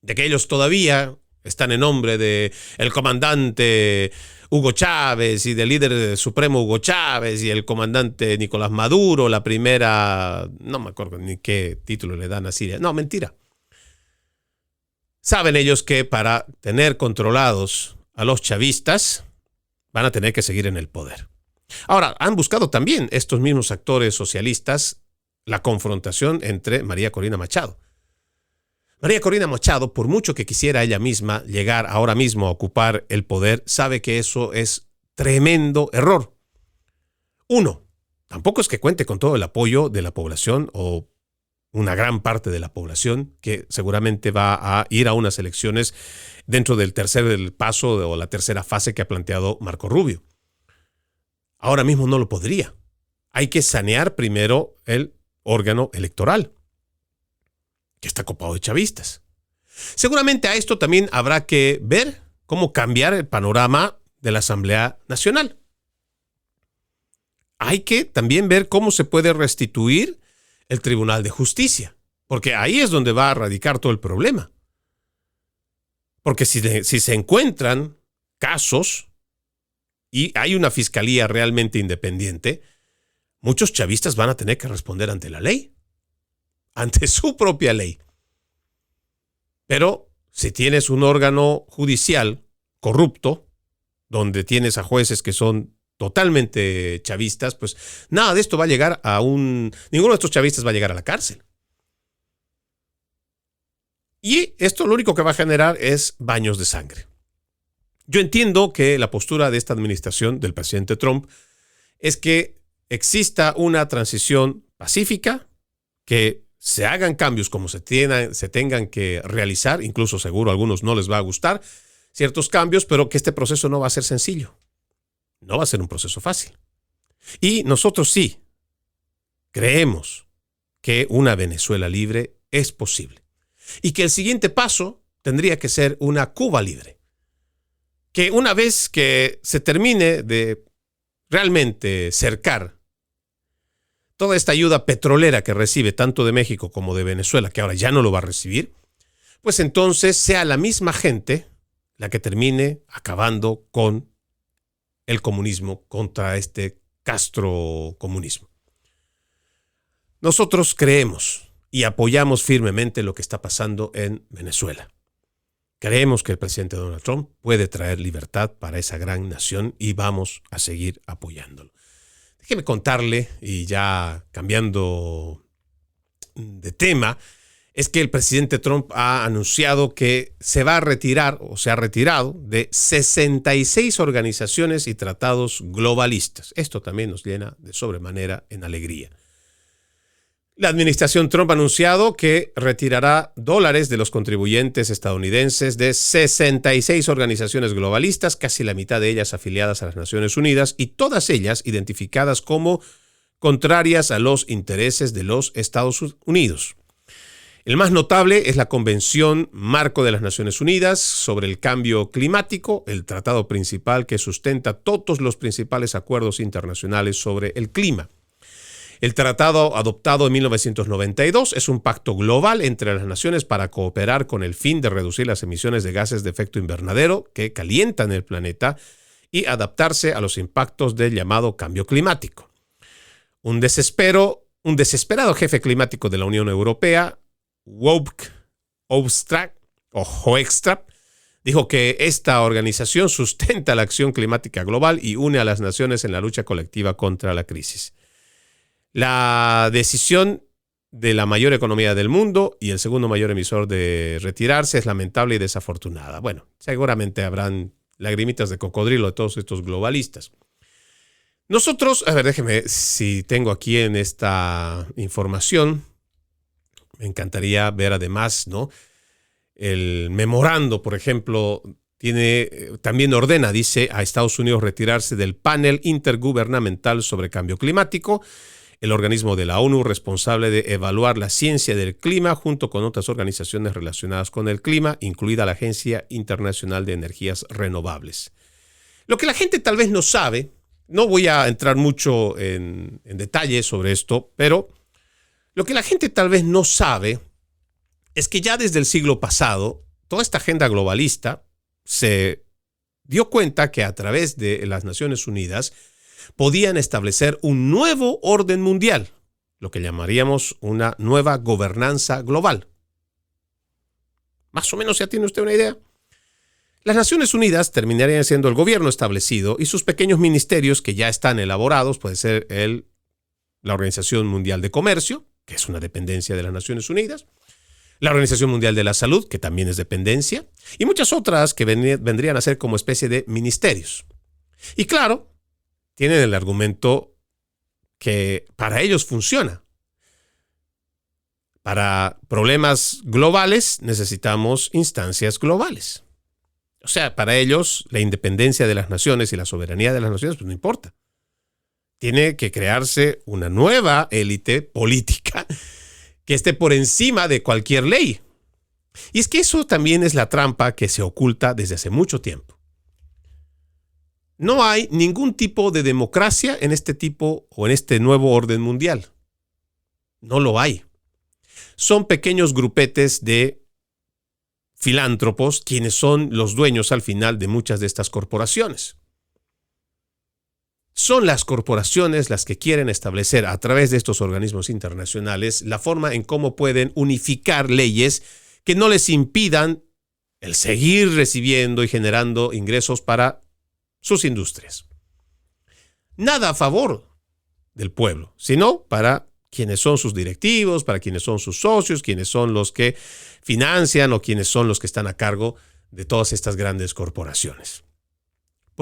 de que ellos todavía están en nombre de el comandante Hugo Chávez y del líder supremo Hugo Chávez y el comandante Nicolás Maduro, la primera, no me acuerdo ni qué título le dan a Siria. No, mentira. Saben ellos que para tener controlados a los chavistas van a tener que seguir en el poder. Ahora, han buscado también estos mismos actores socialistas la confrontación entre María Corina Machado. María Corina Machado, por mucho que quisiera ella misma llegar ahora mismo a ocupar el poder, sabe que eso es tremendo error. Uno, tampoco es que cuente con todo el apoyo de la población o una gran parte de la población que seguramente va a ir a unas elecciones dentro del tercer paso o la tercera fase que ha planteado Marco Rubio. Ahora mismo no lo podría. Hay que sanear primero el órgano electoral, que está copado de chavistas. Seguramente a esto también habrá que ver cómo cambiar el panorama de la Asamblea Nacional. Hay que también ver cómo se puede restituir el Tribunal de Justicia, porque ahí es donde va a radicar todo el problema. Porque si se encuentran casos y hay una fiscalía realmente independiente, muchos chavistas van a tener que responder ante la ley, ante su propia ley. Pero si tienes un órgano judicial corrupto, donde tienes a jueces que son totalmente chavistas, pues nada de esto va a llegar ninguno de estos chavistas va a llegar a la cárcel. Y esto lo único que va a generar es baños de sangre. Yo entiendo que la postura de esta administración del presidente Trump es que exista una transición pacífica, que se hagan cambios como se tengan que realizar, incluso seguro a algunos no les va a gustar ciertos cambios, pero que este proceso no va a ser sencillo, no va a ser un proceso fácil. Y nosotros sí creemos que una Venezuela libre es posible y que el siguiente paso tendría que ser una Cuba libre. Que una vez que se termine de realmente cercar toda esta ayuda petrolera que recibe tanto de México como de Venezuela, que ahora ya no lo va a recibir, pues entonces sea la misma gente la que termine acabando con el comunismo, contra este castrocomunismo. Nosotros creemos y apoyamos firmemente lo que está pasando en Venezuela. Creemos que el presidente Donald Trump puede traer libertad para esa gran nación y vamos a seguir apoyándolo. Déjeme contarle, y ya cambiando de tema, es que el presidente Trump ha anunciado que se va a retirar o se ha retirado de 66 organizaciones y tratados globalistas. Esto también nos llena de sobremanera en alegría. La administración Trump ha anunciado que retirará dólares de los contribuyentes estadounidenses de 66 organizaciones globalistas, casi la mitad de ellas afiliadas a las Naciones Unidas y todas ellas identificadas como contrarias a los intereses de los Estados Unidos. El más notable es la Convención Marco de las Naciones Unidas sobre el Cambio Climático, el tratado principal que sustenta todos los principales acuerdos internacionales sobre el clima. El tratado, adoptado en 1992, es un pacto global entre las naciones para cooperar con el fin de reducir las emisiones de gases de efecto invernadero que calientan el planeta y adaptarse a los impactos del llamado cambio climático. Un desesperado jefe climático de la Unión Europea, Wouter Hoekstra, dijo que esta organización sustenta la acción climática global y une a las naciones en la lucha colectiva contra la crisis. La decisión de la mayor economía del mundo y el segundo mayor emisor de retirarse es lamentable y desafortunada. Bueno, seguramente habrán lagrimitas de cocodrilo de todos estos globalistas. Nosotros, a ver, déjeme, si tengo aquí en esta información, me encantaría ver además, ¿no? El memorando, por ejemplo, también ordena, dice, a Estados Unidos retirarse del panel intergubernamental sobre cambio climático, el organismo de la ONU responsable de evaluar la ciencia del clima junto con otras organizaciones relacionadas con el clima, incluida la Agencia Internacional de Energías Renovables. Lo que la gente tal vez no sabe, no voy a entrar mucho en detalle sobre esto, pero lo que la gente tal vez no sabe es que ya desde el siglo pasado, toda esta agenda globalista se dio cuenta que a través de las Naciones Unidas podían establecer un nuevo orden mundial, lo que llamaríamos una nueva gobernanza global. Más o menos ya tiene usted una idea. Las Naciones Unidas terminarían siendo el gobierno establecido y sus pequeños ministerios que ya están elaborados, puede ser la Organización Mundial de Comercio, que es una dependencia de las Naciones Unidas, la Organización Mundial de la Salud, que también es dependencia, y muchas otras que vendrían a ser como especie de ministerios. Y claro, tienen el argumento que para ellos funciona. Para problemas globales necesitamos instancias globales. O sea, para ellos la independencia de las naciones y la soberanía de las naciones pues no importa. Tiene que crearse una nueva élite política que esté por encima de cualquier ley. Y es que eso también es la trampa que se oculta desde hace mucho tiempo. No hay ningún tipo de democracia en este tipo o en este nuevo orden mundial. No lo hay. Son pequeños grupetes de filántropos quienes son los dueños al final de muchas de estas corporaciones. Son las corporaciones las que quieren establecer a través de estos organismos internacionales la forma en cómo pueden unificar leyes que no les impidan el seguir recibiendo y generando ingresos para sus industrias. Nada a favor del pueblo, sino para quienes son sus directivos, para quienes son sus socios, quienes son los que financian o quienes son los que están a cargo de todas estas grandes corporaciones.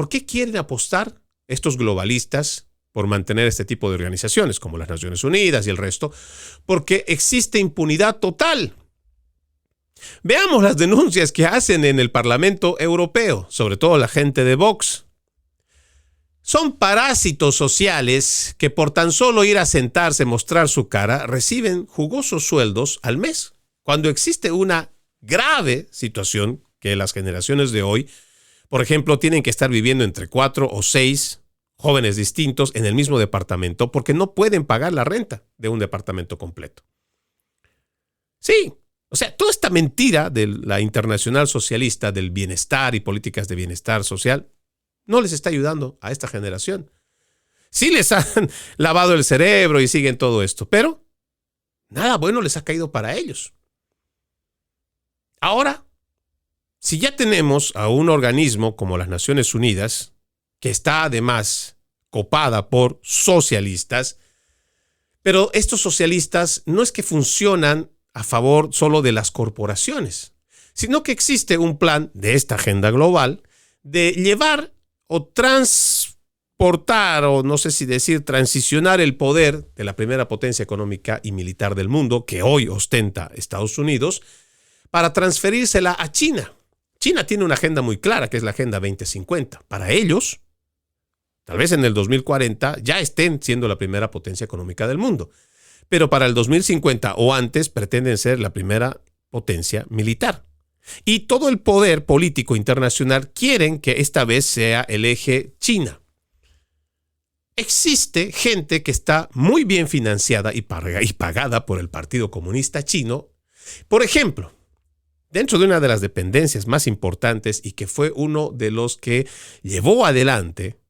¿Por qué quieren apostar estos globalistas por mantener este tipo de organizaciones como las Naciones Unidas y el resto? Porque existe impunidad total. Veamos las denuncias que hacen en el Parlamento Europeo, sobre todo la gente de Vox. Son parásitos sociales que por tan solo ir a sentarse, mostrar su cara, reciben jugosos sueldos al mes, cuando existe una grave situación que las generaciones de hoy, por ejemplo, tienen que estar viviendo entre 4 o 6 jóvenes distintos en el mismo departamento porque no pueden pagar la renta de un departamento completo. Sí, o sea, toda esta mentira de la internacional socialista del bienestar y políticas de bienestar social no les está ayudando a esta generación. Sí les han lavado el cerebro y siguen todo esto, pero nada bueno les ha caído para ellos. Ahora, si ya tenemos a un organismo como las Naciones Unidas, que está además copada por socialistas, pero estos socialistas no es que funcionan a favor solo de las corporaciones, sino que existe un plan de esta agenda global de llevar o transportar, o no sé si decir, transicionar el poder de la primera potencia económica y militar del mundo, que hoy ostenta Estados Unidos, para transferírsela a China. China tiene una agenda muy clara, que es la Agenda 2050. Para ellos, tal vez en el 2040 ya estén siendo la primera potencia económica del mundo, pero para el 2050 o antes pretenden ser la primera potencia militar. Y todo el poder político internacional quieren que esta vez sea el eje China. Existe gente que está muy bien financiada y pagada por el Partido Comunista Chino. Por ejemplo, dentro de una de las dependencias más importantes y que fue uno de los que llevó adelante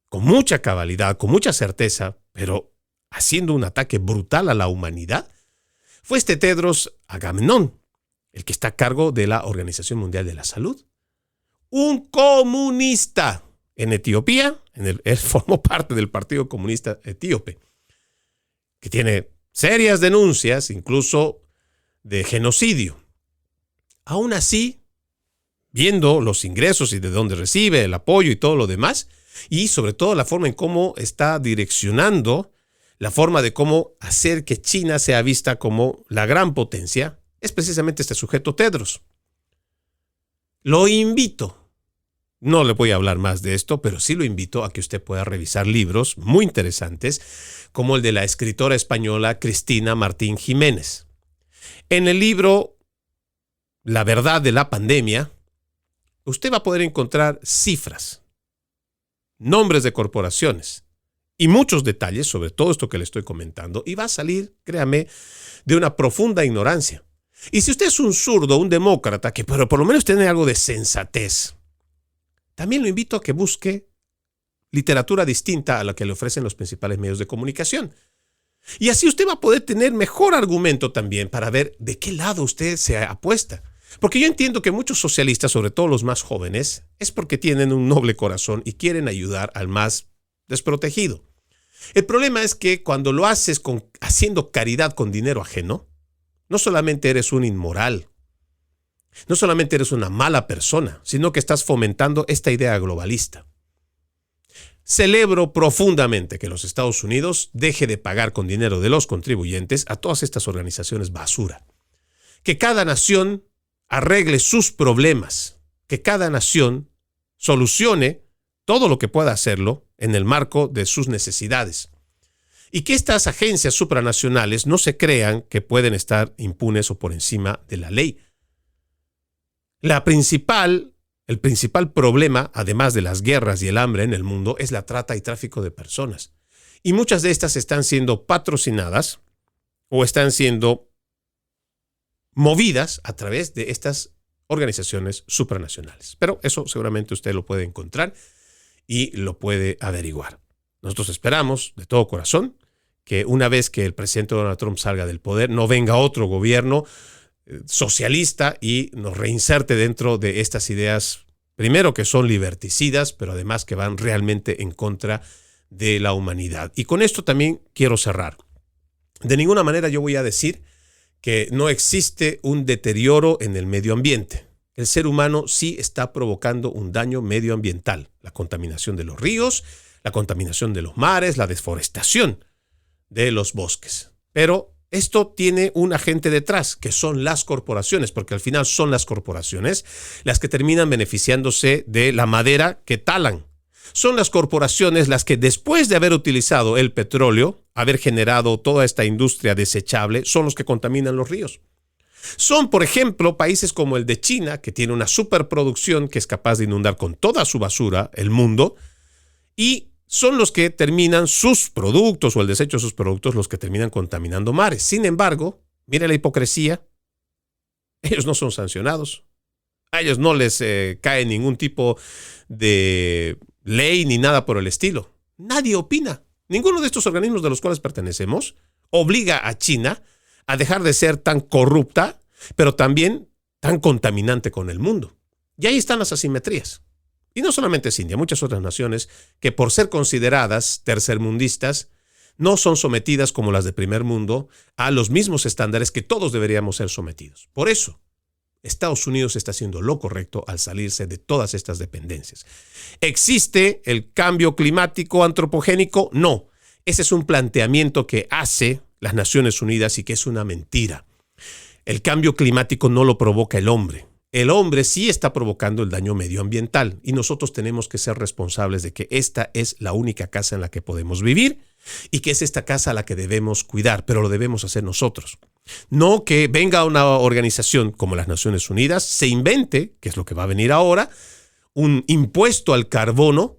con mucha cabalidad, con mucha certeza, pero haciendo un ataque brutal a la humanidad, fue este Tedros Adhanom, el que está a cargo de la Organización Mundial de la Salud. Un comunista en Etiopía, él formó parte del Partido Comunista Etíope, que tiene serias denuncias, incluso de genocidio. Aún así, viendo los ingresos y de dónde recibe el apoyo y todo lo demás, y sobre todo la forma en cómo está direccionando, la forma de cómo hacer que China sea vista como la gran potencia, es precisamente este sujeto Tedros. Lo invito, no le voy a hablar más de esto, pero sí lo invito a que usted pueda revisar libros muy interesantes, como el de la escritora española Cristina Martín Jiménez. En el libro La verdad de la pandemia, usted va a poder encontrar cifras, nombres de corporaciones y muchos detalles sobre todo esto que le estoy comentando, y va a salir, créame, de una profunda ignorancia. Y si usted es un zurdo, un demócrata, que pero por lo menos tiene algo de sensatez, también lo invito a que busque literatura distinta a la que le ofrecen los principales medios de comunicación. Y así usted va a poder tener mejor argumento también para ver de qué lado usted se apuesta. Porque yo entiendo que muchos socialistas, sobre todo los más jóvenes, es porque tienen un noble corazón y quieren ayudar al más desprotegido. El problema es que cuando lo haces haciendo caridad con dinero ajeno, no solamente eres un inmoral, no solamente eres una mala persona, sino que estás fomentando esta idea globalista. Celebro profundamente que los Estados Unidos deje de pagar con dinero de los contribuyentes a todas estas organizaciones basura. Que cada nación arregle sus problemas, que cada nación solucione todo lo que pueda hacerlo en el marco de sus necesidades. Y que estas agencias supranacionales no se crean que pueden estar impunes o por encima de la ley. El principal problema, además de las guerras y el hambre en el mundo, es la trata y tráfico de personas. Y muchas de estas están siendo patrocinadas o están siendo movidas a través de estas organizaciones supranacionales. Pero eso seguramente usted lo puede encontrar y lo puede averiguar. Nosotros esperamos de todo corazón que una vez que el presidente Donald Trump salga del poder, no venga otro gobierno socialista y nos reinserte dentro de estas ideas, primero que son liberticidas, pero además que van realmente en contra de la humanidad. Y con esto también quiero cerrar. De ninguna manera yo voy a decir que no existe un deterioro en el medio ambiente. el ser humano sí está provocando un daño medioambiental. La contaminación de los ríos, la contaminación de los mares, la deforestación de los bosques. Pero esto tiene un agente detrás, que son las corporaciones, porque al final son las corporaciones las que terminan beneficiándose de la madera que talan. Son las corporaciones las que, después de haber utilizado el petróleo, haber generado toda esta industria desechable, son los que contaminan los ríos. Son, por ejemplo, países como el de China, que tiene una superproducción que es capaz de inundar con toda su basura el mundo, y son los que terminan sus productos o el desecho de sus productos los que terminan contaminando mares. Sin embargo, mire la hipocresía, ellos no son sancionados. A ellos no les cae ningún tipo de ley ni nada por el estilo. Nadie opina. Ninguno de estos organismos de los cuales pertenecemos obliga a China a dejar de ser tan corrupta, pero también tan contaminante con el mundo. Y ahí están las asimetrías. Y no solamente es India, muchas otras naciones que, por ser consideradas tercermundistas, no son sometidas como las de primer mundo a los mismos estándares que todos deberíamos ser sometidos. Por eso, Estados Unidos está haciendo lo correcto al salirse de todas estas dependencias. ¿Existe el cambio climático antropogénico? No. Ese es un planteamiento que hace las Naciones Unidas y que es una mentira. El cambio climático no lo provoca el hombre. El hombre sí está provocando el daño medioambiental y nosotros tenemos que ser responsables de que esta es la única casa en la que podemos vivir y que es esta casa a la que debemos cuidar, pero lo debemos hacer nosotros. No que venga una organización como las Naciones Unidas, se invente, que es lo que va a venir ahora, un impuesto al carbono.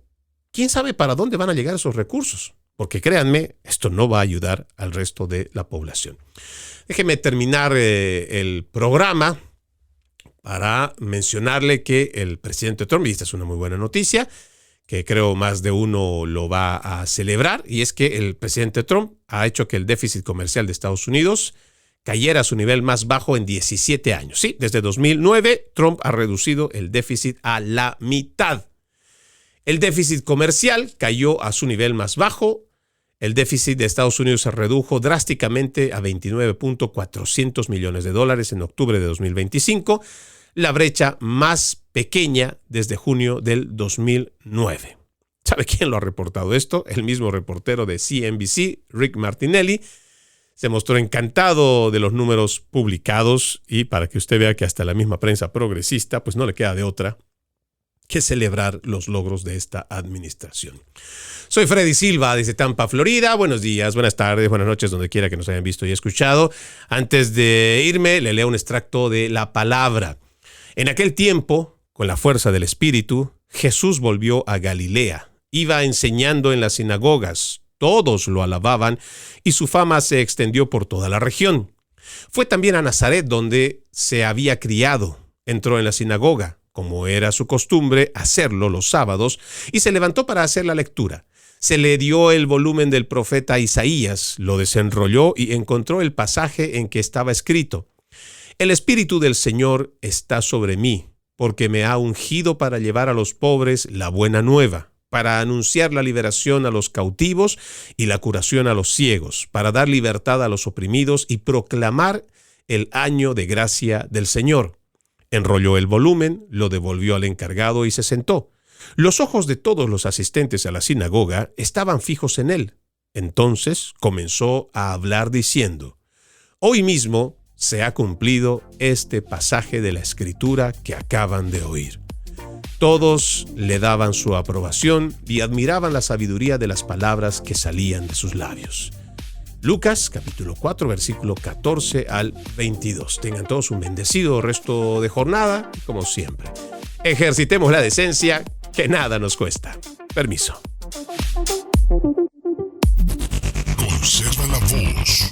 ¿Quién sabe para dónde van a llegar esos recursos? Porque créanme, esto no va a ayudar al resto de la población. Déjeme terminar el programa para mencionarle que el presidente Trump, y esta es una muy buena noticia, que creo más de uno lo va a celebrar, y es que el presidente Trump ha hecho que el déficit comercial de Estados Unidos cayera a su nivel más bajo en 17 años. Sí, desde 2009, Trump ha reducido el déficit a la mitad. El déficit comercial cayó a su nivel más bajo. El déficit de Estados Unidos se redujo drásticamente a $29.400 millones en octubre de 2025, la brecha más pequeña desde junio del 2009. ¿Sabe quién lo ha reportado esto? El mismo reportero de CNBC, Rick Martinelli, se mostró encantado de los números publicados y para que usted vea que hasta la misma prensa progresista pues no le queda de otra que celebrar los logros de esta administración. Soy Freddy Silva desde Tampa, Florida. Buenos días, buenas tardes, buenas noches, donde quiera que nos hayan visto y escuchado. Antes de irme, le leo un extracto de la palabra. En aquel tiempo, con la fuerza del Espíritu, Jesús volvió a Galilea. Iba enseñando en las sinagogas. Todos lo alababan y su fama se extendió por toda la región. Fue también a Nazaret, donde se había criado. Entró en la sinagoga, como era su costumbre hacerlo los sábados, y se levantó para hacer la lectura. Se le dio el volumen del profeta Isaías, lo desenrolló y encontró el pasaje en que estaba escrito: El Espíritu del Señor está sobre mí, porque me ha ungido para llevar a los pobres la buena nueva, para anunciar la liberación a los cautivos y la curación a los ciegos, para dar libertad a los oprimidos y proclamar el año de gracia del Señor. Enrolló el volumen, lo devolvió al encargado y se sentó. Los ojos de todos los asistentes a la sinagoga estaban fijos en él. Entonces comenzó a hablar diciendo: Hoy mismo se ha cumplido este pasaje de la Escritura que acaban de oír. Todos le daban su aprobación y admiraban la sabiduría de las palabras que salían de sus labios. Lucas, capítulo 4, versículo 14 al 22. Tengan todos un bendecido resto de jornada y, como siempre, ejercitemos la decencia, que nada nos cuesta. Permiso. Conserva la voz.